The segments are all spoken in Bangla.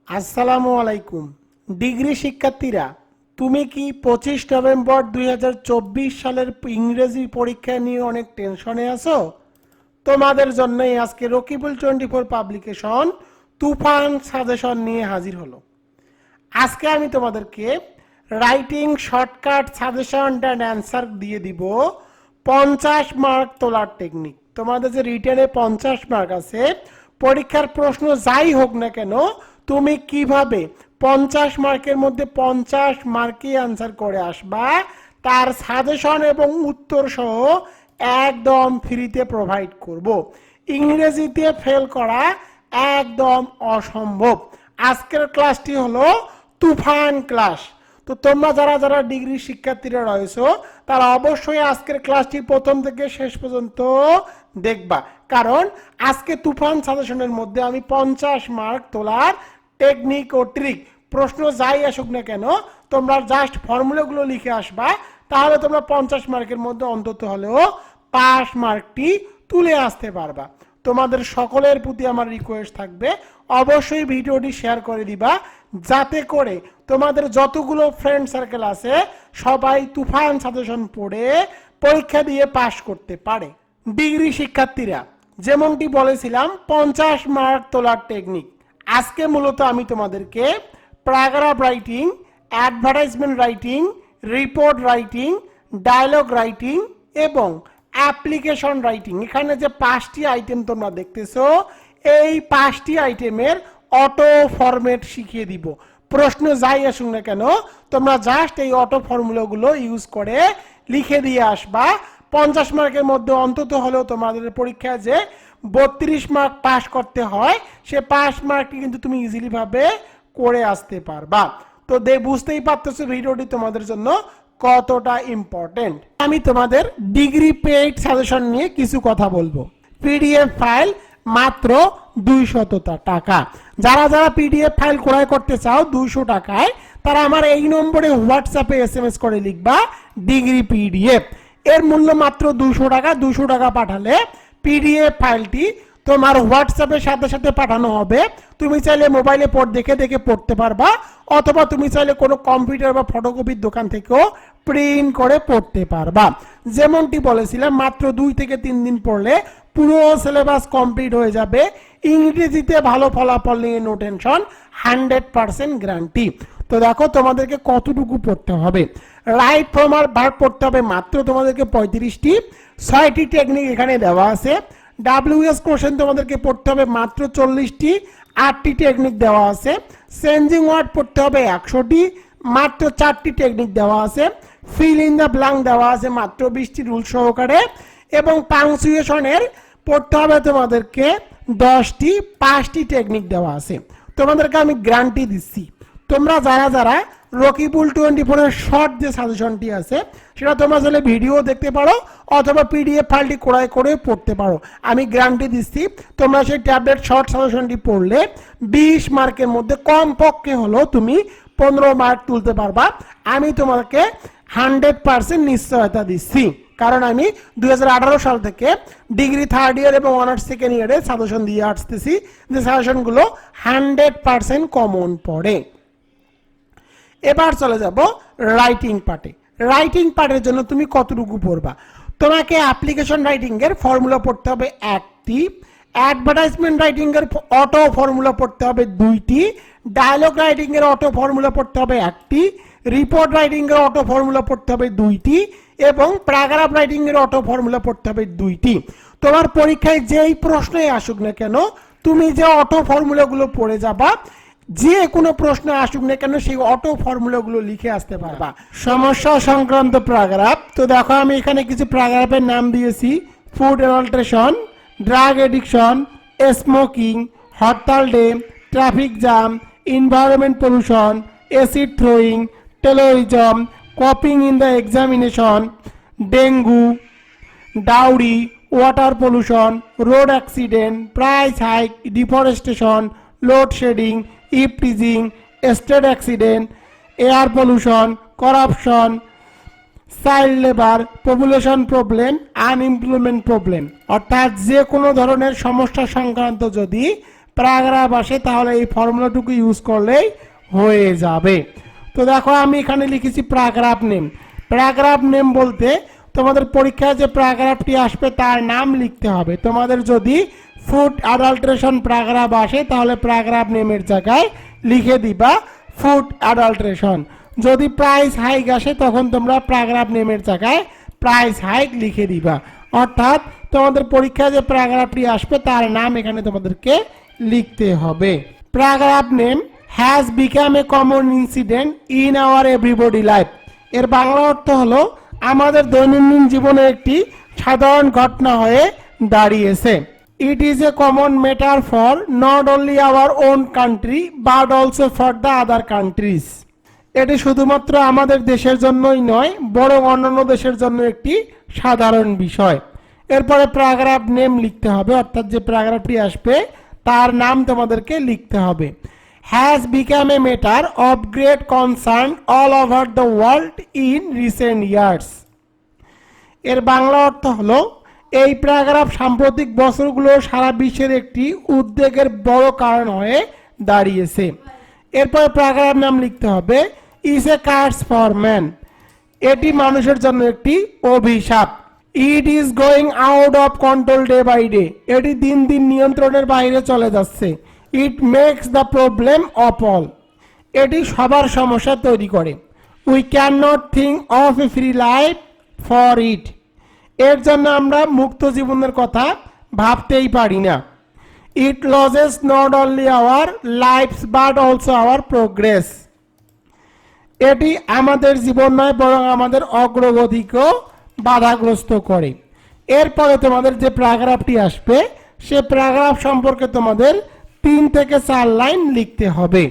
আসসালামু আলাইকুম ডিগ্রি শিক্ষার্থীরা, তুমি কি 25 নভেম্বর 2024 সালের ইংরেজি পরীক্ষা নিয়ে অনেক টেনশনে আছো? তোমাদের জন্যই আজকে রকিবুল 24 পাবলিকেশন তুফান সাজেশন নিয়ে হাজির হলো। আজকে আমি তোমাদেরকে writing shortcut suggestion and answer দিয়ে দিব 50 মার্ক তোলার টেকনিক। তোমাদের যে রিটেনে 50 মার্ক আছে, পরীক্ষার প্রশ্ন যাই হোক না কেন, তুমি কিভাবে 50 মার্কের মধ্যে 50 মার্কই আনসার করে আসবা, তার সাজেশন এবং উত্তর সহ একদম ফ্রিতে প্রোভাইড করব। ইংরেজিতে ফেল করা একদম অসম্ভব। আজকের ক্লাসটি হলো তুফান ক্লাস। তো তোমরা যারা যারা ডিগ্রি শিক্ষার্থীরা রয়েছো, তারা অবশ্যই আজকের ক্লাসটি প্রথম থেকে শেষ পর্যন্ত দেখবা, কারণ আজকে তুফান সাজেশনের মধ্যে আমি 50 মার্ক তোলার টেকনিক ও ট্রিক, প্রশ্ন যাই আসুক না কেন, তোমরা জাস্ট ফর্মুলাগুলো লিখে আসবা, তাহলে তোমরা 50 মার্কের মধ্যে অন্তত হলেও পাস মার্কটি তুলে আসতে পারবা। তোমাদের সকলের প্রতি আমার রিকোয়েস্ট থাকবে, অবশ্যই ভিডিওটি শেয়ার করে দিবা, যাতে করে তোমাদের যতগুলো ফ্রেন্ড সার্কেল আছে সবাই তুফান সাজেশন পড়ে পরীক্ষা দিয়ে পাশ করতে পারে। ডিগ্রি শিক্ষার্থীরা, যেমনটি বলেছিলাম 50 মার্ক তোলার টেকনিক, আজকে মূলত আমি তোমাদেরকে paragraph writing, advertisement writing, report writing, dialogue writing এবং অ্যাপ্লিকেশন রাইটিং, এখানে যে 5টি আইটেম তোমরা দেখতেছো, এই 5টি আইটেমের অটো ফরম্যাট শিখিয়ে দিব। প্রশ্ন যাই আসুক না কেন, তোমরা জাস্ট এই অটো ফর্মুলাগুলো ইউজ করে লিখে দিয়ে আসবা। 50 মার্কের মধ্যে অন্তত হলেও তোমাদের পরীক্ষায় যে 32 মার্ক পাস করতে হয়, সে পাস মার্কটি কিন্তু তুমি ইজিলি ভাবে করে আসতে পারবা। তো বুঝতেই পারতেছো ভিডিওটি তোমাদের জন্য কতটা ইম্পর্টেন্ট। আমি তোমাদের ডিগ্রি পেইড সাজেশন নিয়ে কিছু কথা বলবো। পিডিএফ ফাইল মাত্র 200 টাকা। যারা যারা পিডিএফ ফাইল ক্রয় করতে চাও 200 টাকায়, তারা আমার এই নম্বরে হোয়াটসঅ্যাপে এসএমএস করে লিখবা ডিগ্রি পিডিএফ। এর মূল্য মাত্র 200 টাকা। 200 টাকা পাঠালে পিডিএফ ফাইলটি তোমার হোয়াটসঅ্যাপের সাথে সাথে পাঠানো হবে। তুমি চাইলে মোবাইলে দেখে দেখে পড়তে পারবা, অথবা তুমি চাইলে কোনো কম্পিউটার বা ফটোকপির দোকান থেকেও প্রিন্ট করে পড়তে পারবা। যেমনটি বলেছিলাম, মাত্র 2 থেকে 3 দিন পড়লে পুরো সিলেবাস কমপ্লিট হয়ে যাবে। ইংরেজিতে ভালো ফলাফল নিয়ে নো টেনশন, 100% গ্যারান্টি। তো দেখো তোমাদেরকে কতটুকু পড়তে হবে। রাইট ফর্ম আর ভার্ব পড়তে হবে মাত্র তোমাদেরকে 35টি। 6টি টেকনিক এখানে দেওয়া আছে। ডাব্লিউএস কোশ্চেন তোমাদেরকে পড়তে হবে মাত্র 40টি। 8টি টেকনিক দেওয়া আছে। চেঞ্জিং ওয়ার্ড পড়তে হবে 100টি, মাত্র 4টি টেকনিক দেওয়া আছে। ফিল ইন দ্য ব্ল্যাঙ্ক দেওয়া আছে মাত্র 20টি রুল সহকারে, এবং পাংচুয়েশনের পড়তে হবে তোমাদেরকে 10টি। 5টি টেকনিক দেওয়া আছে। তোমাদেরকে আমি গ্যারান্টি দিচ্ছি, তোমরা যারা যারা রকিবুল 24 এর শর্ট যে সাজেশনটি আছে, সেটা তোমরা চাইলে ভিডিও দেখতে পারো, অথবা পিডিএফ ফাইলটি ক্রয় করে পড়তে পারো। আমি গ্যারান্টি দিচ্ছি, তোমরা সেই ট্যাবলেট শর্ট সাজেশনটি পড়লে 20 মার্কের মধ্যে কমপক্ষে হলো তুমি 15 মার্ক তুলতে পারবা। আমি তোমাকে 100% নিশ্চয়তা দিচ্ছি, কারণ আমি 2018 সাল থেকে ডিগ্রি 3rd ইয়ার এবং অনার্স 2nd ইয়ারে সাজেশন দিয়ে আসতেছি, যে সাজেশনগুলো 100% কমন পড়ে। এবার চলে যাব রাইটিং পার্টে। রাইটিং পার্টের জন্য তুমি কতটুকু পড়বা? তোমাকে অ্যাপ্লিকেশন রাইটিং এর ফর্মুলা পড়তে হবে 1টি, অ্যাডভার্টাইজমেন্ট রাইটিং এর অটো ফর্মুলা পড়তে হবে 2টি, ডায়লগ রাইটিং এর অটো ফর্মুলা পড়তে হবে 1টি, রিপোর্ট রাইটিং এর অটো ফর্মুলা পড়তে হবে 2টি, এবং প্যারাগ্রাফ রাইটিং এর অটো ফর্মুলা পড়তে হবে 2টি। তোমার পরীক্ষায় যেই প্রশ্নই আসুক না কেন, তুমি যে অটো ফর্মুলাগুলো পড়ে যাবা, যে কোনো প্রশ্ন আসুক না কেন, সেই অটো ফর্মুলাগুলো লিখে আসতে পারবা। সমস্যা সংক্রান্ত প্যারাগ্রাফ, তো দেখো আমি এখানে কিছু প্যারাগ্রাফের নাম দিয়েছি। Food adulteration, drug addiction, smoking, hartal day, traffic jam, environment pollution, acid throwing, terrorism, copying in the examination, dengue, dowry, water pollution, road accident, price hike, deforestation, load shedding, eve teasing, street accident, air pollution, corruption, child labour, population problem, unemployment problem. অর্থাৎ যে কোনো ধরনের সমস্যা সংক্রান্ত যদি প্যারাগ্রাফ আসে তাহলে এই ফর্মুলাটুকু ইউজ করলেই হয়ে যাবে। তো দেখো আমি এখানে লিখেছি প্যারাগ্রাফ নেম। প্যারাগ্রাফ নেম বলতে তোমাদের পরীক্ষায় যে প্যারাগ্রাফটি আসবে তার নাম লিখতে হবে। তোমাদের যদি ফুড অ্যাডাল্টারেশন প্যারাগ্রাফ আসে তাহলে প্যারাগ্রাফ নেমের জায়গায় লিখে দিবা ফুড অ্যাডাল্টারেশন। যদি প্রাইস হাইক আসে তখন তোমরা প্যারাগ্রাফ নেমের জায়গায় প্রাইস হাইক লিখে দিবা। অর্থাৎ তোমাদের পরীক্ষায় যে প্যারাগ্রাফটি আসবে তার নাম এখানে তোমাদেরকে লিখতে হবে। Paragraph name has become a common incident in our everybody life. এর বাংলা অর্থ হলো আমাদের দৈনন্দিন জীবনে একটি সাধারণ ঘটনা হয়ে দাঁড়িয়েছে। It is a common matter for not only our own country but also for the other countries. এটি শুধুমাত্র আমাদের দেশের জন্যই নয় বরং অন্যান্য দেশের জন্য একটি সাধারণ বিষয়। এরপরে প্যারাগ্রাফ নেম লিখতে হবে, অর্থাৎ যে প্যারাগ্রাফটি আসবে তার নাম তোমাদেরকে লিখতে হবে। Has become a matter of great concern all over the world in recent years. এর বাংলা অর্থ হলো এই প্যারাগ্রাফ সাম্প্রতিক বছরগুলো সারা বিশ্বের একটি উদ্বেগের বড় কারণ হয়ে দাঁড়িয়েছে। এরপরে প্যারাগ্রাফ নাম লিখতে হবে is a curse for man. এটি মানুষের জন্য একটি অভিশাপ। It is going out of control day by day. এটি দিন দিন নিয়ন্ত্রণের বাইরে চলে যাচ্ছে। It makes the problem of all. এটি সবার সমস্যা তৈরি করে। We can not think of a free life for it. এর জন্য আমরা মুক্ত জীবনের কথা ভাবতেই পারি না। It loses not only our lives but also our progress. এটি আমাদের জীবন নয় বরং আমাদের অগ্রগতিকেও বাধাগ্রস্ত করে। এরপরে তোমাদের যে প্যারাগ্রাফটি আসবে সে প্যারাগ্রাফ সম্পর্কে তোমাদের 3 থেকে 4 লাইন লিখতে হবে।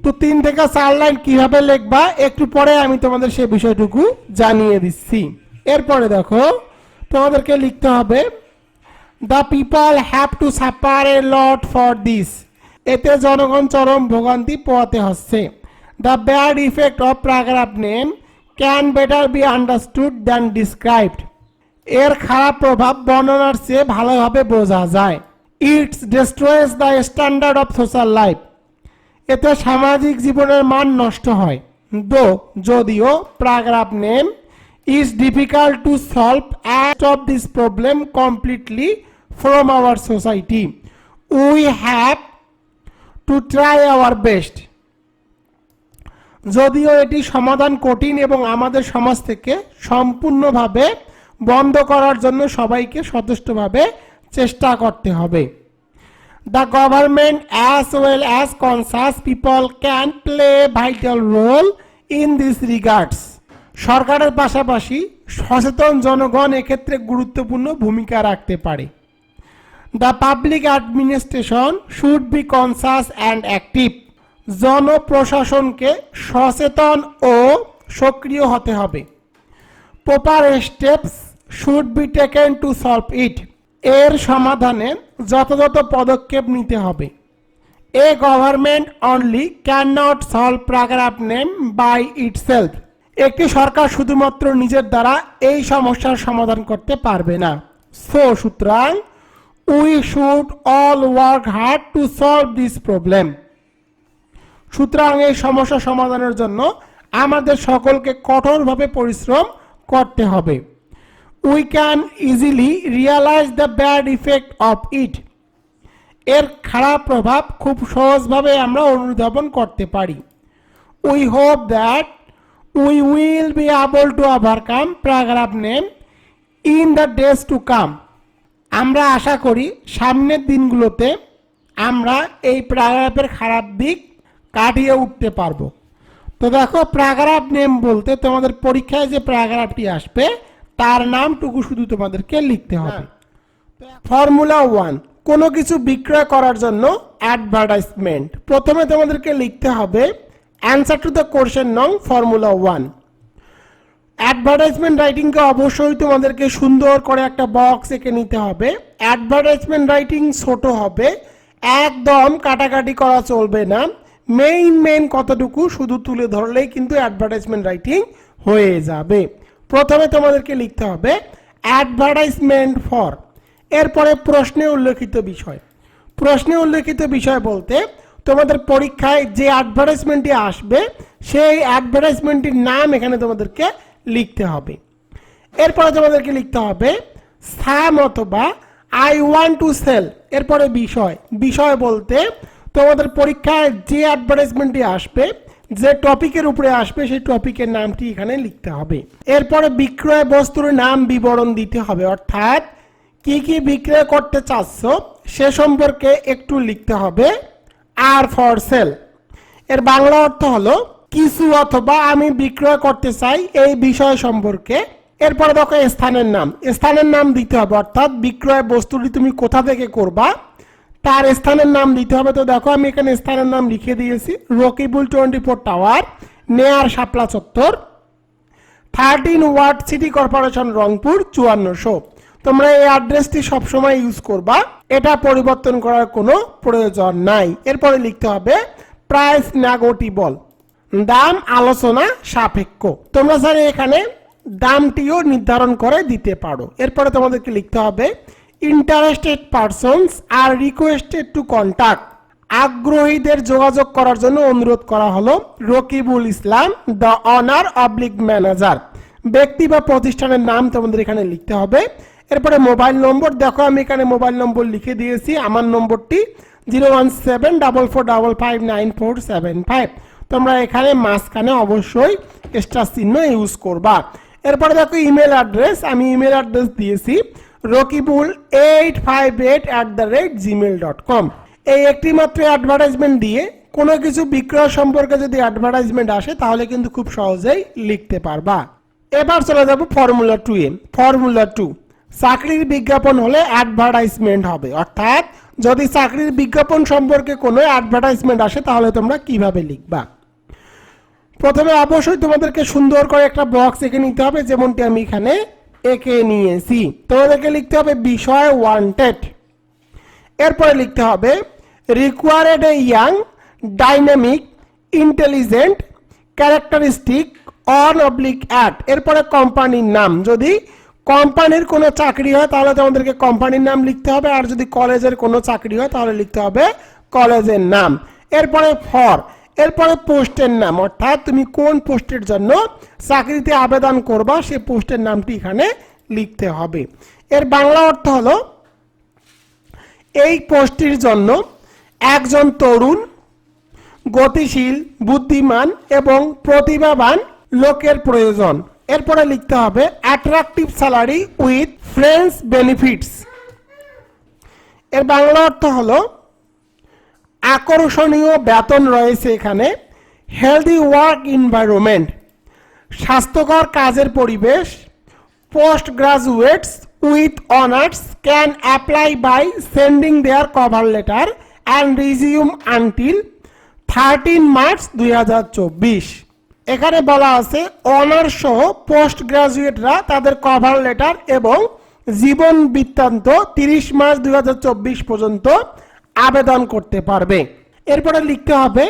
তো 3 থেকে 4 লাইন কিভাবে লিখবা একটু পরে আমি তোমাদের সেই বিষয়টুকু জানিয়ে দিচ্ছি। এরপরে দেখো তোমাদেরকে লিখতে হবে the people have to suffer A lot for this. এতে জনগণ চরম ভোগান্তি পোহাতে হচ্ছে। The bad effect of paragraph name can better be understood than described. এর খারাপ প্রভাব বর্ণনার চেয়ে ভালোভাবে বোঝা যায়। It's destroys the standard of social life. এতে সামাজিক জীবনের মান নষ্ট হয়। যদিও paragraph name is difficult to solve at of this problem completely from our society we have to try our best. যদিও এটি সমাধান কঠিন এবং আমাদের সমাজ থেকে সম্পূর্ণভাবে বন্ধ করার জন্য সবাইকে সচেষ্টভাবে চেষ্টা করতে হবে। The government as well as conscious people can play a vital role in this regards. সরকারের পাশাপাশি সচেতন জনগণ এক্ষেত্রে গুরুত্বপূর্ণ ভূমিকা রাখতে পারে। The public administration should be conscious and active. জনপ্রশাসনকে সচেতন ও সক্রিয় হতে হবে। Proper steps should be taken to solve it. এর সমাধানে যথাযথ পদক্ষেপ নিতে হবে। A government only cannot solve paragraph name by itself. একটি সরকার শুধুমাত্র নিজের দ্বারা এই সমস্যার সমাধান করতে পারবে না। সুতরাং we should all work hard to solve this problem. সুতরাং এই সমস্যা সমাধানের জন্য আমাদের সকলকে কঠোরভাবে পরিশ্রম করতে হবে। We can easily realize the bad effect of it. এর খারাপ প্রভাব খুব সহজভাবে আমরা অনুধাবন করতে পারি। We hope that we will be able to overcome paragraph name in the days to come. আমরা আশা করি সামনের দিনগুলোতে আমরা এই প্যারাগ্রাফের খারাপ দিক কাটিয়ে উঠতে পারবো। তো দেখো প্যারাগ্রাফ নেম বলতে তোমাদের পরীক্ষায় যে প্যারাগ্রাফটি আসবে তার নামটুকু শুধু তোমাদেরকে লিখতে হবে। ফর্মুলা 1, কোনো কিছু বিক্রয় করার জন্য অ্যাডভার্টাইজমেন্ট। প্রথমে তোমাদেরকে লিখতে হবে অ্যান্সার টু দ্য কোশ্চেন নং ফর্মুলা 1। অ্যাডভার্টাইজমেন্ট রাইটিংকে অবশ্যই তোমাদেরকে সুন্দর করে একটা বক্স এঁকে নিতে হবে। অ্যাডভার্টাইজমেন্ট রাইটিং ছোট হবে, একদম কাটাকাটি করা চলবে না। মেইন কতটুকু শুধু তুলে ধরলেই কিন্তু অ্যাডভার্টাইজমেন্ট রাইটিং হয়ে যাবে। প্রথমে তোমাদেরকে লিখতে হবে অ্যাডভার্টাইজমেন্ট ফর। এরপরে প্রশ্নে উল্লেখিত বিষয়। প্রশ্নে উল্লেখিত বিষয় বলতে তোমাদের পরীক্ষায় যে অ্যাডভার্টাইজমেন্টটি আসবে সেই অ্যাডভার্টাইজমেন্টটির নাম এখানে তোমাদেরকে লিখতে হবে। এরপরে তোমাদেরকে লিখতে হবে সাম অথবা আই ওয়ান্ট টু সেল। এরপরে বিষয়। বিষয় বলতে তোমাদের পরীক্ষায় যে অ্যাডভার্টাইজমেন্টটি আসবে, যে টপিকের উপরে আসবে সেই টপিকের নামটি এখানে লিখতে হবে। এরপরে বিক্রয় বস্তুর নাম বিবরণ দিতে হবে, অর্থাৎ কি কি বিক্রয় করতে চাচ্ছ সে সম্পর্কে একটু লিখতে হবে। আর ফর সেল এর বাংলা অর্থ হলো কিছু অথবা আমি বিক্রয় করতে চাই এই বিষয় সম্পর্কে। এরপরে দেখো স্থানের নাম। স্থানের নাম দিতে হবে, অর্থাৎ বিক্রয় বস্তুটি তুমি কোথা থেকে করবা তার স্থানের নাম দিতে হবে। তো দেখো আমি এখানে স্থানের নাম লিখে দিয়েছি, রকিবুল 24 টাওয়ার, নেয়ার শাপলা চত্বর, 13 ওয়ার্ড, সিটি কর্পোরেশন, রংপুর 5400। তোমরা এই অ্যাড্রেসটি সবসময় ইউজ করবা, এটা পরিবর্তন করার কোনো প্রয়োজন নাই। এরপরে লিখতে হবে প্রাইস নেগোটিবল, দাম আলোচনা সাপেক্ষ। তোমরা স্যার এখানে দামটিও নির্ধারণ করে দিতে পারো। এরপরে তোমাদেরকে লিখতে হবে interested persons are requested to contact, আগ্রহীদের যোগাযোগ করার জন্য অনুরোধ করা হলো Rakibul Islam, the honourable manager. ব্যক্তি বা প্রতিষ্ঠানের নাম তোমাদের এখানে লিখতে হবে। এরপরে মোবাইল নম্বর। দেখো আমি এখানে মোবাইল নম্বর লিখে দিয়েছি, আমার নম্বরটি 01744559475। তোমরা এখানে মাঝখানে অবশ্যই স্টার চিহ্ন ইউজ করবা। এরপরে দেখো ইমেল অ্যাড্রেস। আমি ইমেল অ্যাড্রেস দিয়েছি rokibul858@gmail.com। এই একটি মাত্র অ্যাডভার্টাইজমেন্ট দিয়ে কোনো কিছু বিক্রয় সম্পর্কে যদি অ্যাডভার্টাইজমেন্ট আসে তাহলে কিন্তু খুব সহজেই লিখতে পারবা। এবার চলে যাব ফর্মুলা 2 এ। ফর্মুলা 2, চাকরির বিজ্ঞাপন হলে অ্যাডভার্টাইজমেন্ট হবে, অর্থাৎ যদি চাকরির বিজ্ঞাপন সম্পর্কে কোনো অ্যাডভার্টাইজমেন্ট আসে তাহলে তোমরা কিভাবে লিখবা। প্রথমে অবশ্যই তোমাদেরকে সুন্দর করে একটা বক্স এঁকে নিতে হবে, যেমনটি আমি এখানে এঁকে নিয়েছি। তোমাদেরকে লিখতে হবে বিষয় ওয়ান্টেড। এরপরে লিখতে হবে required a young dynamic intelligent characteristic on oblique at. এরপরে কোম্পানির নাম। যদি কোম্পানির কোনো চাকরি হয় তাহলে তোমাদেরকে কোম্পানির নাম লিখতে হবে, আর যদি কলেজের কোনো চাকরি হয় তাহলে লিখতে হবে কলেজের নাম। এরপরে ফর। এরপরে পোস্টের নাম, অর্থাৎ তুমি কোন পোস্টের জন্য চাকরিতে আবেদন করবা সেই পোস্টের নামটি এখানে লিখতে হবে। এর বাংলা অর্থ হলো এই পোস্টটির জন্য একজন তরুণ, গতিশীল, বুদ্ধিমান এবং প্রতিভাবান লোকের প্রয়োজন। এরপরে লিখতে হবে attractive salary with friends benefits. এর বাংলা অর্থ হলো আকর্ষণীয় বেতন রয়েছে এখানে। হেলদি ওয়ার্ক এনভায়রনমেন্ট, স্বাস্থ্যকর কাজের পরিবেশ। Post graduates with honours can apply by sending their cover letter and resume until 13 March 2024। এখানে বলা আছে অনার্স সহ পোস্ট গ্রাজুয়েটরা তাদের কভার লেটার এবং জীবন বৃত্তান্ত 30 মার্চ 2024 পর্যন্ত আবেদন করতে পারবে। এরপরে লিখতে হবে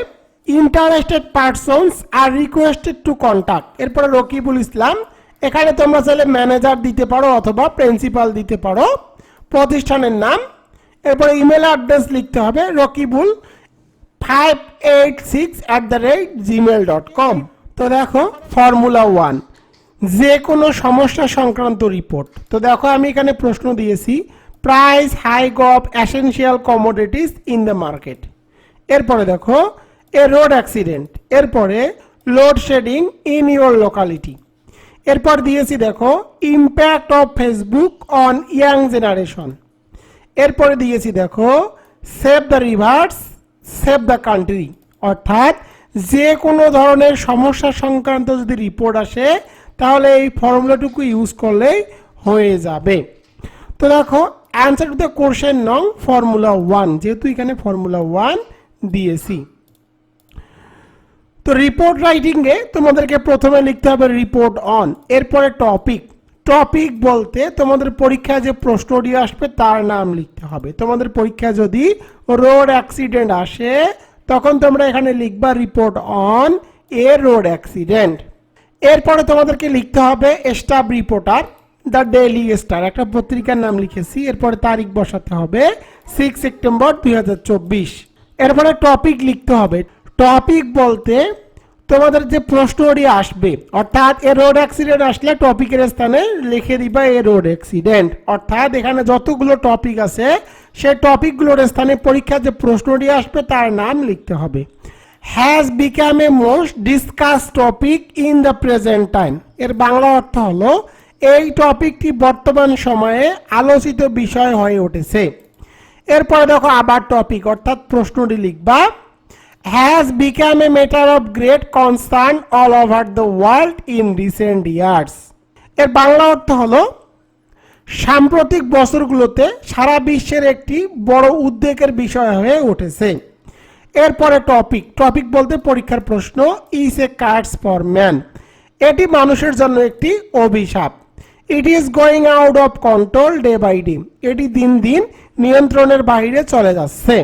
interested persons are requested to contact. এরপরে রকিবুল ইসলাম। এখানে তোমরা চাইলে ম্যানেজার দিতে পারো অথবা প্রিন্সিপাল দিতে পারো। প্রতিষ্ঠানের নাম। এরপরে ইমেল অ্যাড্রেস লিখতে হবে rokibul586@gmail.com। তো দেখো ফর্মুলা 1, যে কোনো সমস্যা সংক্রান্ত রিপোর্ট। তো দেখো আমি এখানে প্রশ্ন দিয়েছি price hike of essential commodities in the market. এরপরে দেখো এ রোড অ্যাক্সিডেন্ট। এরপরে লোডশেডিং ইন ইউর লোকালিটি। এরপর দিয়েছি দেখো impact of Facebook on young generation. এরপরে দিয়েছি দেখো save the rivers save the country, অর্থাৎ যে কোনো ধরনের সমস্যা সংক্রান্ত যদি রিপোর্ট আসে তাহলে এই ফর্মুলাটুকু ইউজ করলেই হয়ে যাবে। তো দেখো অ্যান্সার টু দ্য কোশ্চেন নং ফর্মুলা 1, যেহেতু এখানে ফর্মুলা 1 দিয়েছি। তো রিপোর্ট রাইটিং এ তোমাদেরকে প্রথমে লিখতে হবে রিপোর্ট অন। এরপরে টপিক। টপিক বলতে তোমাদের পরীক্ষায় যে প্রশ্নটি আসবে তার নাম লিখতে হবে। তোমাদের পরীক্ষায় যদি রোড অ্যাক্সিডেন্ট আসে তখন তোমরা এখানে লিখবা report on a road accident. এরপরে তোমাদেরকে লিখতে হবে staff reporter. The Daily Star, একটা পত্রিকার নাম লিখেছি, এরপরে তারিখ বসাতে হবে 6 সেপ্টেম্বর 2024। এরপরে টপিক লিখতে হবে। টপিক বলতে তোমাদের যে প্রশ্নটি আসবে, অর্থাৎ এ রোড অ্যাক্সিডেন্ট আসলে টপিকের স্থানে লিখে দিবা এ রোড অ্যাক্সিডেন্ট, অর্থাৎ এখানে যতগুলো টপিক আছে সেই টপিকগুলোর স্থানে পরীক্ষার যে প্রশ্নটি আসবে তার নাম লিখতে হবে। Has become a most discuss topic in the present time, এর বাংলা অর্থ হলো এই টপিকটি বর্তমান সময়ে আলোচিত বিষয় হয়ে উঠেছে। এরপরে দেখো আবার টপিক অর্থাৎ প্রশ্নটি লিখবা has become a matter of great concern all over the world in recent years, এর বাংলা অর্থ হলো সাম্প্রতিক বছরগুলোতে সারা বিশ্বের একটি বড় উদ্বেগের বিষয় হয়ে উঠেছে। এরপরে টপিক বলতে পরীক্ষার প্রশ্ন is a curse for man, এটি মানুষের জন্য একটি অভিশাপ। It is going out of control day by day, এটি দিন দিন নিয়ন্ত্রণের বাইরে চলে যাচ্ছে।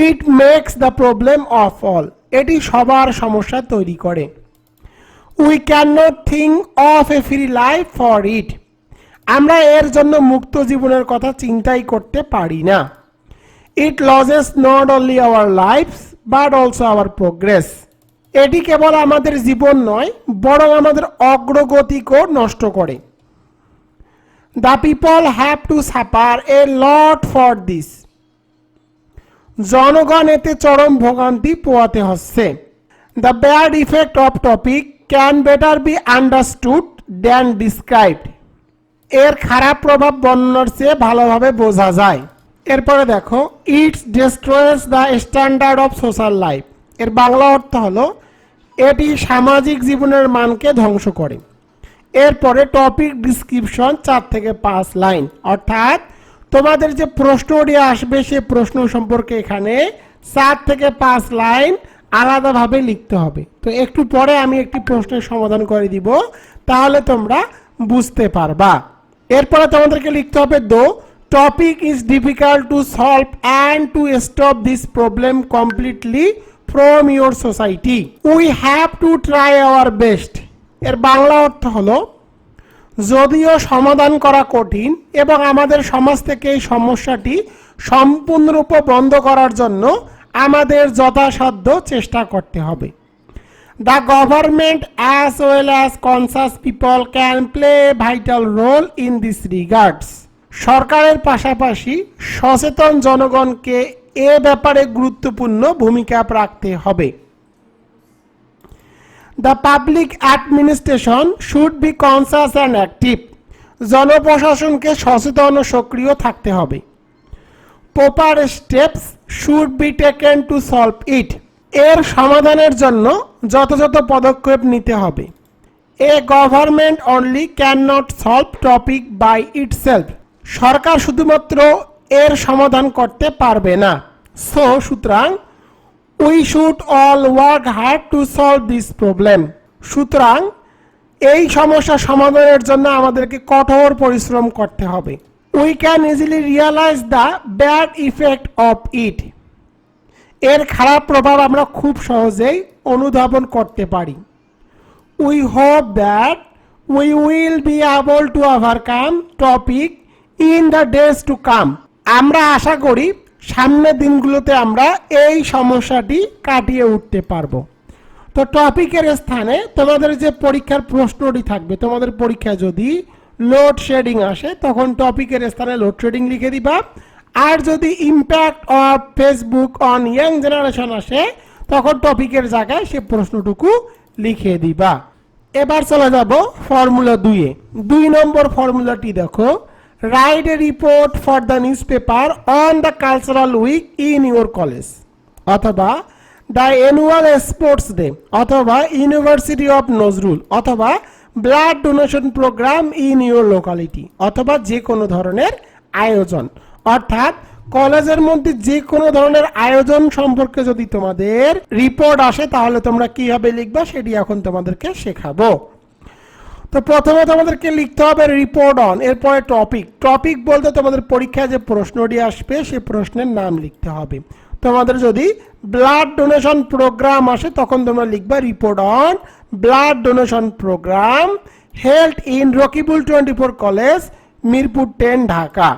It makes the problem of all, এটি সবার সমস্যা তৈরি করে। We can not think of a free life for it, আমরা এর জন্য মুক্ত জীবনের কথা চিন্তাই করতে পারি না। It loses not only our lives but also our progress, এটি কেবল আমাদের জীবন নয় বরং আমাদের অগ্রগতিকেও নষ্ট করে। The people have to suffer A lot for this, জনগণ এতে চরম ভোগান্তি পোয়াতে হচ্ছে। The bad effect of topic can better be understood than described, এর খারাপ প্রভাব বর্ণনার চেয়ে ভালোভাবে বোঝা যায়। এরপরে দেখো it's destroys the standard of social life, এর বাংলা অর্থ হলো এটি সামাজিক জীবনের মানকে ধ্বংস করে। এরপরে টপিক ডিসক্রিপশন 4 থেকে 5 লাইন, অর্থাৎ তোমাদের যে প্রশ্নটি আসবে সে প্রশ্ন সম্পর্কে এখানে 4 থেকে 5 লাইন আলাদাভাবে লিখতে হবে। তো একটু পরে আমি একটি প্রশ্নের সমাধান করে দিব, তাহলে তোমরা বুঝতে পারবা। এরপরে তোমাদেরকে লিখতে হবে দো topic is difficult to solve and to stop this problem completely from your society we have to try our best, এর বাংলা অর্থ হলো যদিও সমাধান করা কঠিন এবং আমাদের সমাজ থেকে এই সমস্যাটি সম্পূর্ণরূপে বন্ধ করার জন্য আমাদের যথাসাধ্য চেষ্টা করতে হবে। The government as well as conscious people can play a vital role in this regards, সরকারের পাশাপাশি সচেতন জনগণকে এ ব্যাপারে গুরুত্বপূর্ণ ভূমিকা রাখতে হবে। The public administration should be conscious and active, জনপ্রশাসনকে সচেতন ও সক্রিয় থাকতে হবে। Proper steps should be taken to solve it, এর সমাধানের জন্য যথাযথ পদক্ষেপ নিতে হবে। A government only can not solve topic by itself, সরকার শুধুমাত্র এর সমাধান করতে পারবে না। সুতরাং we should all work hard to solve this problem, সুতরাং এই সমস্যা সমাধানের জন্য আমাদেরকে কঠোর পরিশ্রম করতে হবে। We can easily realise the bad effect of it, এর খারাপ প্রভাব আমরা খুব সহজেই অনুধাবন করতে পারি। We hope that we will be able to overcome topic in the days to come, আমরা আশা করি সামনের দিনগুলোতে আমরা এই সমস্যাটি কাটিয়ে উঠতে পারবো। তো টপিকের স্থানে তোমাদের যে পরীক্ষার প্রশ্নটি থাকবে, তোমাদের পরীক্ষায় যদি লোডশেডিং আসে তখন টপিকের স্থানে লোডশেডিং লিখে দিবা, আর যদি impact of Facebook on young generation আসে তখন টপিকের জায়গায় সে প্রশ্নটুকু লিখে দিবা। এবার চলে যাব ফর্মুলা 2-এ। 2 নম্বর ফর্মুলাটি দেখো, write a report for the newspaper on the cultural week in your college, অথবা দ্য অ্যানুয়াল স্পোর্টস ডে, অথবা ইউনিভার্সিটি অফ নজরুল, অথবা blood donation programme in your locality, অথবা যে কোনো ধরনের আয়োজন। অর্থাৎ কলেজের মধ্যে যে কোনো ধরনের আয়োজন সম্পর্কে যদি তোমাদের রিপোর্ট আসে তাহলে তোমরা কিভাবে লিখবা সেটি এখন তোমাদেরকে শেখাবো। তো প্রথমে তোমাদেরকে লিখতে হবে রিপোর্ট অন, এরপরে টপিক বলতে তোমাদের পরীক্ষায় যে প্রশ্নটি আসবে সে প্রশ্নের নাম লিখতে হবে। তোমাদের যদি ব্লাড ডোনেশন প্রোগ্রাম আসে তখন তোমরা লিখবা report on blood donation programme held in Rakibul 24 college, Mirpur 10, Dhaka.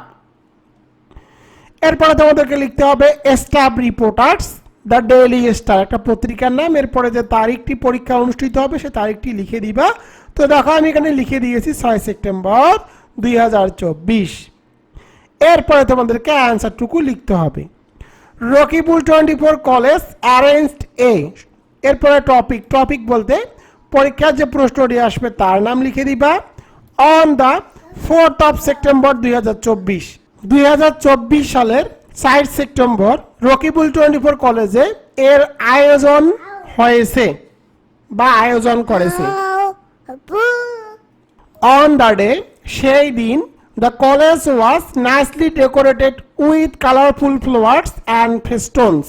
এরপরে তোমাদেরকে লিখতে হবে staff reporters, the Daily Star, একটা পত্রিকার নাম। এরপরে যে তারিখটি পরীক্ষা অনুষ্ঠিত হবে সে তারিখটি লিখে দিবা। তো দেখো আমি এখানে লিখে দিয়েছি 6 সেপ্টেম্বর 2024। এরপরে তোমাদেরকে অ্যান্সারটুকু লিখতে হবে। রকিবুল 24 কলেজ অ্যারেঞ্জড এ, এরপরে টপিক বলতে পরীক্ষার যে প্রশ্নটি আসবে তার নাম লিখে দিবা। On the 4th of September 2024 সালের 4 সেপ্টেম্বর রকিবুল 24 কলেজে এর আয়োজন হয়েছে বা আয়োজন করেছে। অন দ্য ডে, সেই দিন, the college was nicely decorated with colorful flowers and festoons,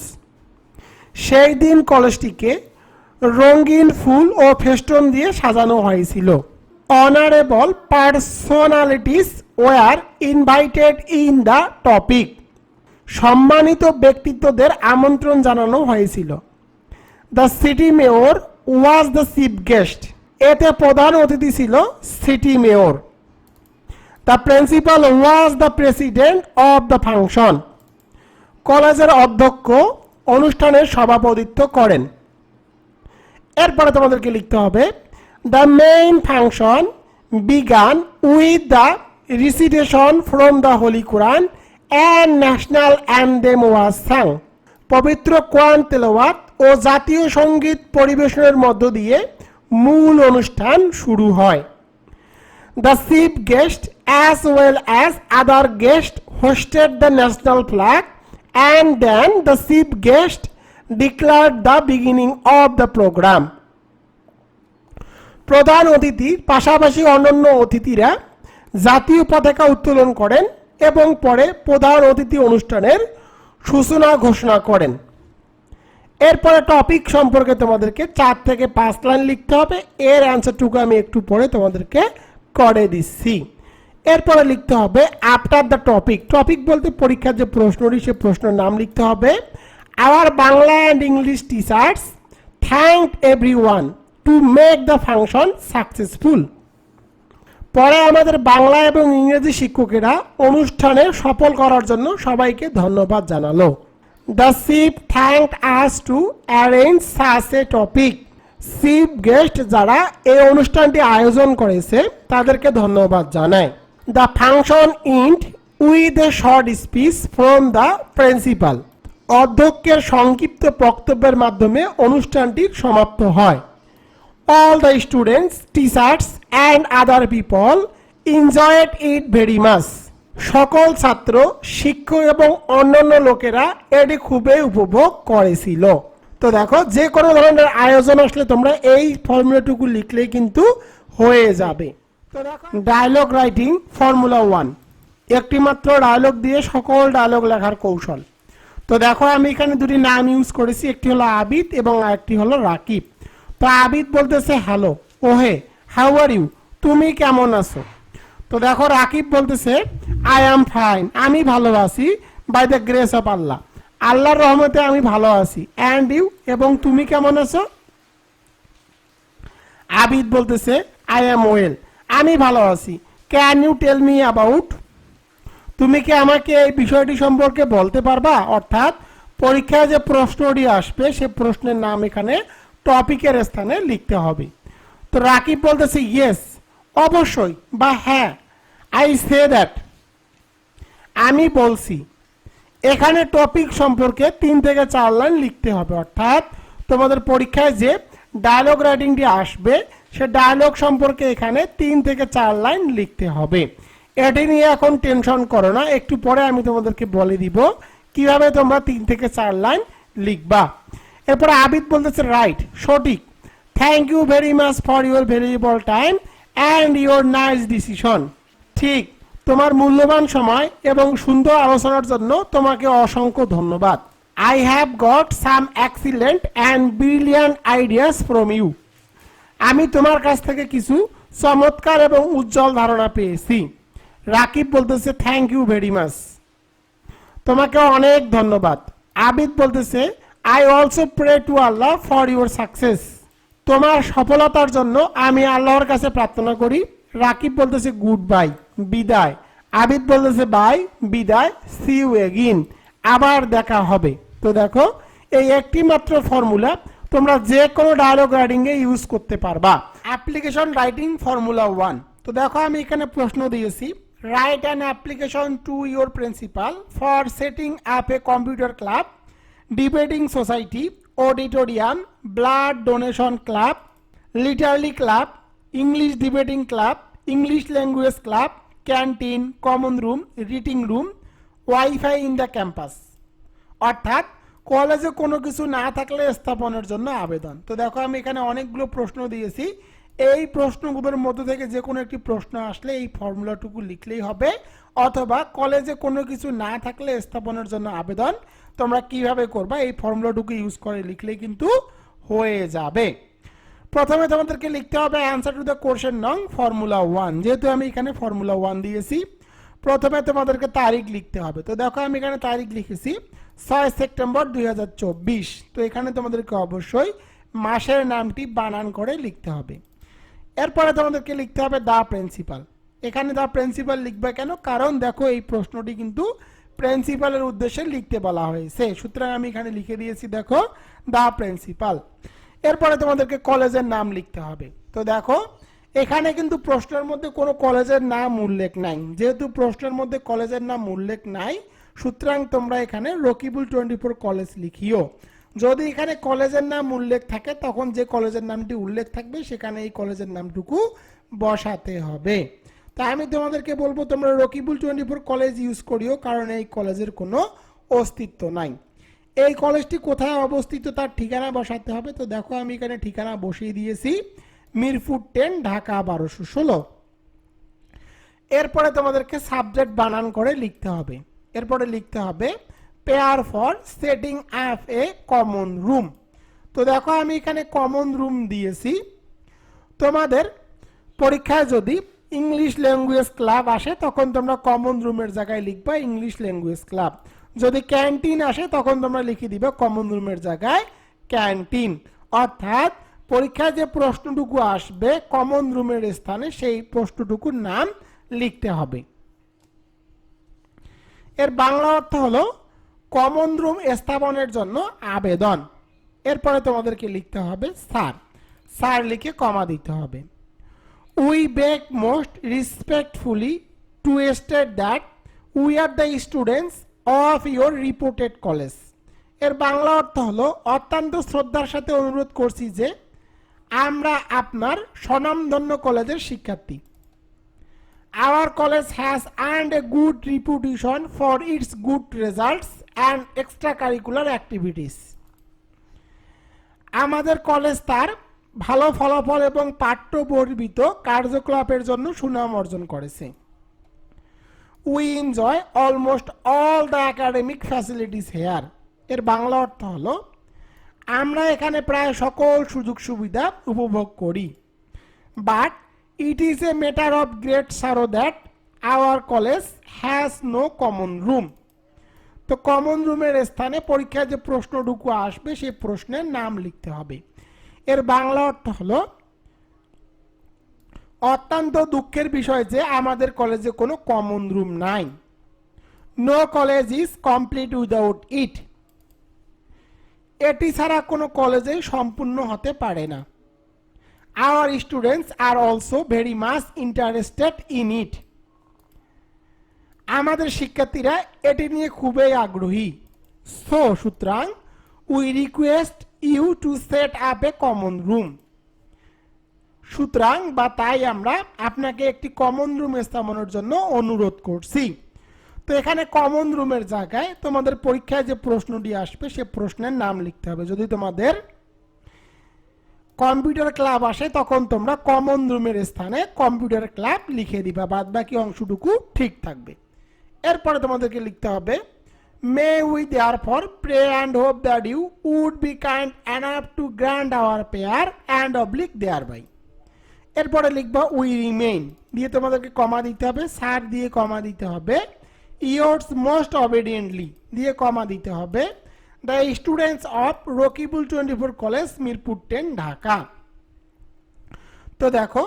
সেই দিন কলেজটিকে রঙিন ফুল ও ফেস্টন দিয়ে সাজানো হয়েছিল। Honourable personalities were invited in the topic, সম্মানিত ব্যক্তিত্বদের আমন্ত্রণ জানানো হয়েছিল। The city mayor was the chief guest, এতে প্রধান অতিথি ছিল city mayor. The principal was the president of the function, কলেজের অধ্যক্ষ অনুষ্ঠানের সভাপতিত্ব করেন। এরপরে তোমাদেরকে লিখতে হবে the main function began with the recitation from the holy Quran and national anthem was sung, পবিত্র কোরআন তেলাওয়াত ও জাতীয় সঙ্গীত পরিবেশনের মধ্য দিয়ে মূল অনুষ্ঠান শুরু হয়। The chief guest as well as other guests hosted the national flag and then the chief guest declared the beginning of the program. প্রধান অতিথির পাশাপাশি অন্যান্য অতিথিরা জাতীয় পতাকা উত্তোলন করেন এবং পরে প্রধান অতিথি অনুষ্ঠানের সূচনা ঘোষণা করেন। এরপরে টপিক সম্পর্কে তোমাদেরকে 4 থেকে 5 লাইন লিখতে হবে। এর অ্যান্সারটুকু আমি একটু পরে তোমাদেরকে করে দিচ্ছি। এরপরে লিখতে হবে আফটার দ্য টপিক বলতে পরীক্ষার যে প্রশ্নটি সে প্রশ্নের নাম লিখতে হবে। Our Bangla and English teachers thanked everyone to make the function successful, পরে আমাদের বাংলা এবং ইংরেজি শিক্ষকেরা অনুষ্ঠানে সফল করার জন্য সবাইকে ধন্যবাদ জানালো। The chief thanked us to arrange such a topic, chief guest যারা এই অনুষ্ঠানটি আয়োজন করেছে তাদেরকে ধন্যবাদ জানায়। The function ইন্ড with a short speech from the principal, অধ্যক্ষের সংক্ষিপ্ত বক্তব্যের মাধ্যমে অনুষ্ঠানটি সমাপ্ত হয়। All the students, teachers and other people enjoyed it very much, সকল ছাত্র, শিক্ষক এবং অন্যান্য লোকেরা এটি খুবই উপভোগ করেছিল। তো দেখো যে কোনো ধরনের আয়োজন আসলে তোমরা এই ফর্মুলাটুকু লিখলেই কিন্তু হয়ে যাবে। তো দেখো ডায়লগ রাইটিং ফর্মুলা 1, একটি মাত্র ডায়লগ দিয়ে সকল ডায়লগ লেখার কৌশল। তো দেখো আমি এখানে দুটি নাম ইউজ করেছি, একটি হলো আবিদ এবং আরেকটি হলো রাকিব। তো আবিদ বলতেছে হ্যালো, ওহে, হাউ আর ইউ, তুমি কেমন আছো। তো দেখো রাকিব বলতেছে আই অ্যাম ফাইন, আমি ভালো আছি, বাই দ্য গ্রেস অফ আল্লাহ, আল্লাহর রহমতে আমি ভালো আছি। অ্যান্ড ইউ, এবং তুমি কেমন আছো। আবিদ বলতেছে আই অ্যাম ওয়েল, আমি ভালো আছি। Can you tell me about, তুমি কি আমাকে এই বিষয়টি সম্পর্কে বলতে পারবা। অর্থাৎ পরীক্ষায় যে প্রশ্নটি আসবে সে প্রশ্নের নাম এখানে টপিকের স্থানে লিখতে হবে। তো রাকিব বলতেছে ইয়েস, অবশ্যই বা হ্যাঁ, আই সে দ্যাট, আমি বলছি। এখানে টপিক সম্পর্কে 3 থেকে 4 লাইন লিখতে হবে। অর্থাৎ তোমাদের পরীক্ষায় যে ডায়লগ রাইটিংটি আসবে সে ডায়লগ সম্পর্কে এখানে 3 থেকে 4 লাইন লিখতে হবে। এটি নিয়ে এখন টেনশন করো না, একটু পরে আমি তোমাদেরকে বলে দিব কিভাবে তোমরা 3 থেকে 4 লাইন লিখবা। এরপরে আবিদ বলতেছে রাইট, সঠিক। Thank you very much for your valuable time and your nice decision, ঠিক, তোমার মূল্যবান সময় এবং সুন্দর আলোচনার জন্য তোমাকে অসংখ্য ধন্যবাদ। I have got some excellent and brilliant ideas from you, আমি তোমার কাছ থেকে কিছু চমৎকার এবং উজ্জ্বল ধারণা পেয়েছি। রাকিব বলতেছে থ্যাংক ইউ ভেরি মাচ, তোমাকে অনেক ধন্যবাদ। আবিদ বলতেছে I also pray to Allah for your success, তোমার সফলতার জন্য আমি আল্লাহর কাছে প্রার্থনা করি। রাকিব বলতেছে গুড বাই, বিদায়। আবিদ বলতেছে বাই, বিদায়, সি ইউ এগেইন, আবার দেখা হবে। তো দেখো এই একটি মাত্র ফর্মুলা তোমরা যে কোনো ডায়লগ রাইটিং এ ইউজ করতে পারবা। Application writing formula 1। তো দেখো আমি এখানে প্রশ্ন দিয়েছি, write an application to your principal for setting up a computer club, debating society, auditorium, blood donation club, Literary club, English debating club, English language club, canteen, common room, reading room, wifi in the campus. অর্থাৎ কলেজে কোনো কিছু না থাকলে স্থাপনের জন্য আবেদন। তো দেখো আমি এখানে অনেকগুলো প্রশ্ন দিয়েছি, এই প্রশ্নগুলোর মধ্যে থেকে যে কোনো একটি প্রশ্ন আসলে এই ফর্মুলাটুকু লিখলেই হবে, অথবা কলেজে কোনো কিছু না থাকলে স্থাপনের জন্য আবেদন তোমরা কিভাবে করবা এই ফর্মুলাটুকু ইউজ করে লিখলেই কিন্তু হয়ে যাবে। প্রথমে তোমাদেরকে লিখতে হবে অ্যান্সার টু দ্য কোশ্চেন নং ফর্মুলা 1। যেহেতু আমি এখানে ফর্মুলা 1 দিয়েছি, প্রথমে তোমাদেরকে তারিখ লিখতে হবে। তো দেখো আমি এখানে তারিখ লিখেছি 6 সেপ্টেম্বর 2024। তো এখানে তোমাদেরকে অবশ্যই মাসের নামটি বানান করে লিখতে হবে। এরপরে তোমাদেরকে লিখতে হবে দা প্রিন্সিপাল। এখানে দা প্রিন্সিপাল লিখবে কেন? কারণ দেখো এই প্রশ্নটি কিন্তু প্রিন্সিপালের উদ্দেশ্যে লিখতে বলা হয়েছে, সুতরাং আমি এখানে লিখে দিয়েছি দেখো দা প্রিন্সিপাল। এরপরে তোমাদেরকে কলেজের নাম লিখতে হবে। তো দেখো এখানে কিন্তু প্রশ্নের মধ্যে কোনো কলেজের নাম উল্লেখ নাই। যেহেতু প্রশ্নের মধ্যে কলেজের নাম উল্লেখ নাই, সুতরাং তোমরা এখানে রকিবুল 24 কলেজ লিখিও। যদি এখানে কলেজের নাম উল্লেখ থাকে তখন যে কলেজের নামটি উল্লেখ থাকবে সেখানে এই কলেজের নামটুকু বসাতে হবে। তাই আমি তোমাদেরকে বলবো তোমরা রকিবুল 24 কলেজ ইউজ করিও, কারণ এই কলেজের কোনো অস্তিত্ব নাই। এই কলেজটি কোথায় অবস্থিত তার ঠিকানা বসাতে হবে। তো দেখো আমি এখানে ঠিকানা বসিয়ে দিয়েছি, মিরপুর 10, ঢাকা 1216। এরপরে তোমাদেরকে সাবজেক্ট বানান করে লিখতে হবে। এরপরে লিখতে হবে pair for setting up a common room. তো দেখো আমি এখানে কমন রুম দিয়েছি। তোমাদের পরীক্ষায় যদি ইংলিশ ল্যাঙ্গুয়েজ ক্লাব আসে তখন তোমরা কমন রুমের জায়গায় লিখবা ইংলিশ ল্যাঙ্গুয়েজ ক্লাব। যদি ক্যান্টিন আসে তখন তোমরা লিখে দিবে কমন রুমের জায়গায় ক্যান্টিন। অর্থাৎ পরীক্ষায় যে প্রশ্নটুকু আসবে কমন রুমের স্থানে সেই প্রশ্নটুকুর নাম লিখতে হবে। এর বাংলা অর্থ হলো কমন রুম স্থাপনের জন্য আবেদন। এরপরে তোমাদেরকে লিখতে হবে স্যার। স্যার লিখে কমা দিতে হবে। We beg most respectfully two state that we are the students of your reported college. এর বাংলা অর্থ হলো অত্যন্ত শ্রদ্ধার সাথে অনুরোধ করছি যে আমরা আপনার স্বনামধন্য কলেজের শিক্ষার্থী। Our college has earned a good reputation for its good results and extracurricular activities. আমাদের কলেজ তার ভালো ফলাফল এবং পাঠ্য বহির্ভূত কার্যকলাপের জন্য সুনাম অর্জন করেছে। We enjoy almost all the academic facilities here. এর বাংলা অর্থ হলো আমরা এখানে প্রায় সকল সুযোগ সুবিধা উপভোগ করি। But it is a matter of great sorrow that our college has no common room. তো কমন রুমের স্থানে পরীক্ষায় যে প্রশ্নটুকু আসবে সেই প্রশ্নের নাম লিখতে হবে। এর বাংলা অর্থ হলো অত্যন্ত দুঃখের বিষয় যে আমাদের কলেজে কোনো কমন রুম নাই। No college is complete without it. এটি ছাড়া কোনো কলেজেই সম্পূর্ণ হতে পারে না। Our students are also very much interested in it. আমাদের শিক্ষার্থীরা এটি নিয়ে খুবই আগ্রহী। So সুতরাং we request you to set up a common room. সুতরাং বা তাই আমরা আপনাকে একটি কমন রুম স্থাপনের জন্য অনুরোধ করছি। তো এখানে কমন রুমের জায়গায় তোমাদের পরীক্ষায় যে প্রশ্নটি আসবে সে প্রশ্নের নাম লিখতে হবে। যদি তোমাদের কম্পিউটার ক্লাব আসে তখন তোমরা কমন রুমের স্থানে কম্পিউটার ক্লাব লিখে দিবা, বাদ বাকি অংশটুকু ঠিক থাকবে। এরপরে তোমাদেরকে লিখতে হবে may we therefore pray and hope that you would be kind enough to grant our prayer and oblige thereby. এরপরে লিখবা উই রিমেইন দিয়ে তোমাদেরকে কমা দিতে হবে, স্যার দিয়ে কমা দিতে হবে, ইয়োর্স মোস্ট অবিডিয়েন্টলি দিয়ে কমা দিতে হবে, the students of Rakibul 24 college Mirpur 10 Dhaka. তো দেখো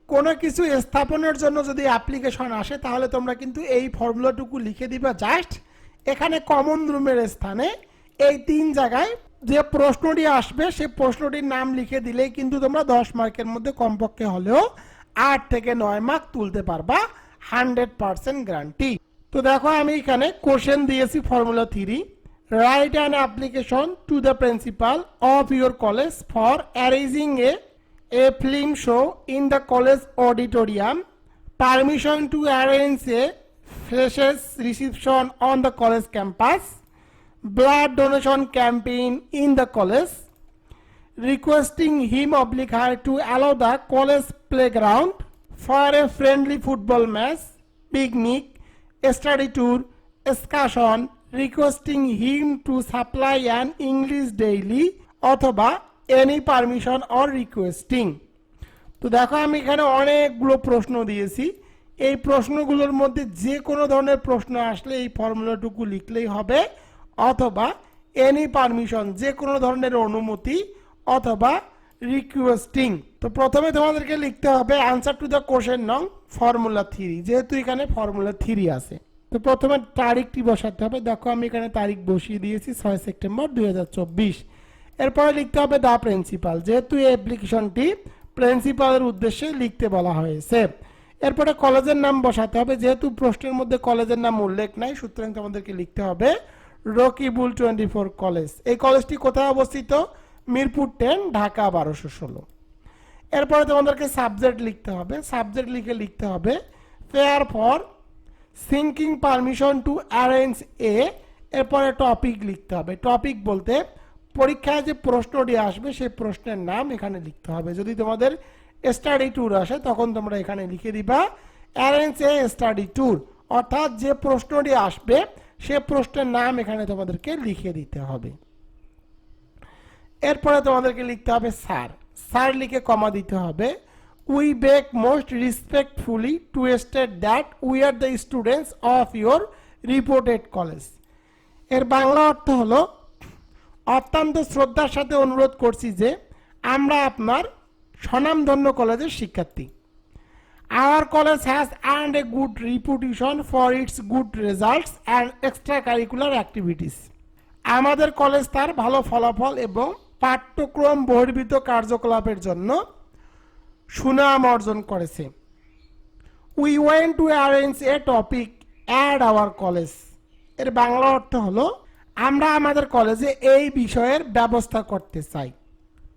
কোনো কিছু স্থাপনের জন্য যদি অ্যাপ্লিকেশন আসে তাহলে তোমরা কিন্তু এই ফর্মুলাটুকু লিখে দিবা জাস্ট এখানে কমন রুমের স্থানে এই 3 জায়গায় যে প্রশ্নটি আসবে সেই প্রশ্নটির নাম লিখে দিলেই কিন্তু তোমরা 10 মার্কের মধ্যে কমপক্ষে হলেও 8 থেকে 9 মার্ক তুলতে পারবা 100% গ্যারান্টি। তো দেখো আমি এখানে কোশ্চেন দিয়েছি formula 3, write an application to the principal of your college for arranging a film show in the college auditorium, permission to arrange a freshers reception on the college campus, blood donation campaign in the college, requesting him/her to allow the college playground for a friendly football match, picnic, study tour, excursion, requesting him to supply an English daily অথবা any permission or requesting। তো দেখো আমি এখানে অনেকগুলো প্রশ্ন দিয়েছি, এই প্রশ্নগুলোর মধ্যে যে কোনো ধরনের প্রশ্ন আসলে এই ফর্মুলাটুকু লিখলেই হবে, অথবা এনি পারমিশন যে কোনো ধরনের অনুমতি, অথবা রিকোয়েস্টিং। তো প্রথমে তোমাদেরকে লিখতে হবে আনসার টু দ্য কোশ্চেন নং ফর্মুলা 3, যেহেতু এখানে ফর্মুলা 3 আছে। তো প্রথমে তারিখটি বসাতে হবে, দেখো আমি এখানে তারিখ বসিয়ে দিয়েছি 6 সেপ্টেম্বর 2024। এরপরে লিখতে হবে দা প্রিন্সিপাল, যেহেতু এই অ্যাপ্লিকেশনটি প্রিন্সিপালের উদ্দেশ্যে লিখতে বলা হয়েছে। এরপরে কলেজের নাম বসাতে হবে, যেহেতু প্রশ্নের মধ্যে কলেজের নাম উল্লেখ নাই সুতরাং তোমাদেরকে লিখতে হবে রকিবুল 24 কলেজ। এই কলেজটি কোথায় অবস্থিত? মিরপুর 10, ঢাকা 1216। এরপরে তোমাদেরকে সাবজেক্ট লিখতে হবে, সাবজেক্ট লিখতে হবে fare for sinking permission to arrange a. এরপরে টপিক লিখতে হবে, টপিক বলতে পরীক্ষায় যে প্রশ্নটি আসবে সেই প্রশ্নের নাম এখানে লিখতে হবে। যদি তোমাদের স্টাডি ট্যুর আসে তখন তোমরা এখানে লিখে দিবা অ্যারেঞ্জ এ স্টাডি ট্যুর, অর্থাৎ যে প্রশ্নটি আসবে সে প্রশ্নের নাম এখানে তোমাদেরকে লিখে দিতে হবে। এরপরে তোমাদেরকে লিখতে হবে স্যার, স্যার লিখে কমা দিতে হবে। We beg most respectfully two state that we are the students of your reported college. এর বাংলা অর্থ হলো অত্যন্ত শ্রদ্ধার সাথে অনুরোধ করছি যে আমরা আপনার স্বনামধন্য কলেজের শিক্ষার্থী। Our college has earned a good reputation for its good results and extra curricular activities. আমাদের কলেজ তার ভালো ফলাফল এবং পাঠ্যক্রম বহির্ভূত কার্যকলাপের জন্য সুনাম অর্জন করেছে। We went to arrange a topic at our college. এর বাংলা অর্থ হলো আমরা আমাদের কলেজে এই বিষয়ের ব্যবস্থা করতে চাই।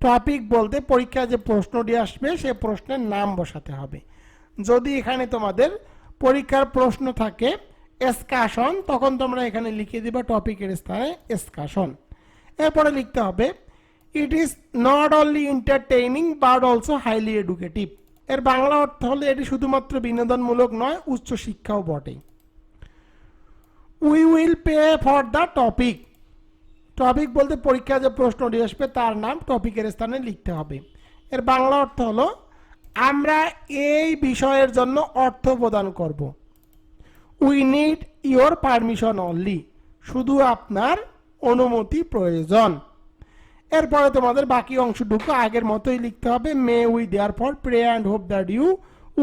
টপিক বলতে পরীক্ষায় যে প্রশ্নটি আসবে সেই প্রশ্নের নাম বসাতে হবে। যদি এখানে তোমাদের পরীক্ষার প্রশ্ন থাকে এক্সকারশন তখন তোমরা এখানে লিখে দিবা টপিকের স্থানে এক্সকারশন। এরপরে লিখতে হবে it is not only entertaining but also highly educative. এর বাংলা অর্থ হলো এটি শুধুমাত্র বিনোদনমূলক নয়, উচ্চ শিক্ষাও বটে। We will pay for the topic. Topic বলতে পরীক্ষায় যে প্রশ্নটি আসবে তার নাম টপিকের স্থানে লিখতে হবে। এর বাংলা অর্থ হলো আমরা এই বিষয়ের জন্য অর্থ প্রদান করব। We need your permission only, শুধু আপনার অনুমতি প্রয়োজন। এরপরে তোমাদের বাকি অংশটুকু আগের মতোই লিখতে হবে। May we therefore pray and hope that you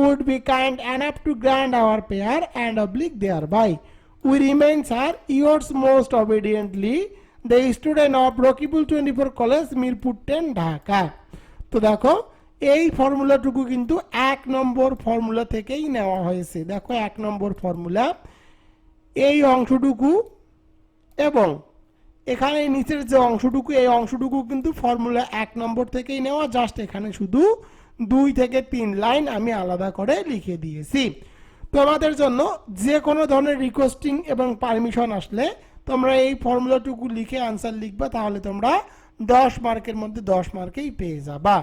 would be kind enough to grant our prayer and oblige thereby. We remain, sir, yours most obediently, the student of Rokibul 24 College, Mirpur 10, Dhaka. তো দেখো এই ফর্মুলাটুকু কিন্তু 1 নম্বর ফর্মুলা থেকেই নেওয়া হয়েছে। দেখো 1 নম্বর ফর্মুলা এই অংশটুকু এবং এখানে নিচের যে অংশটুকু এই অংশটুকু কিন্তু ফর্মুলা 1 নম্বর থেকেই নেওয়া, জাস্ট এখানে শুধু 2 থেকে 3 লাইন আমি আলাদা করে লিখে দিয়েছি। তোমাদের জন্য যে কোনো ধরনের রিকোয়েস্টিং এবং পারমিশন আসলে তোমরা এই ফর্মুলাটুকু লিখে আনসার লিখবা, তাহলে তোমরা 10 মার্কের মধ্যে 10 মার্কেই পেয়ে যাবা।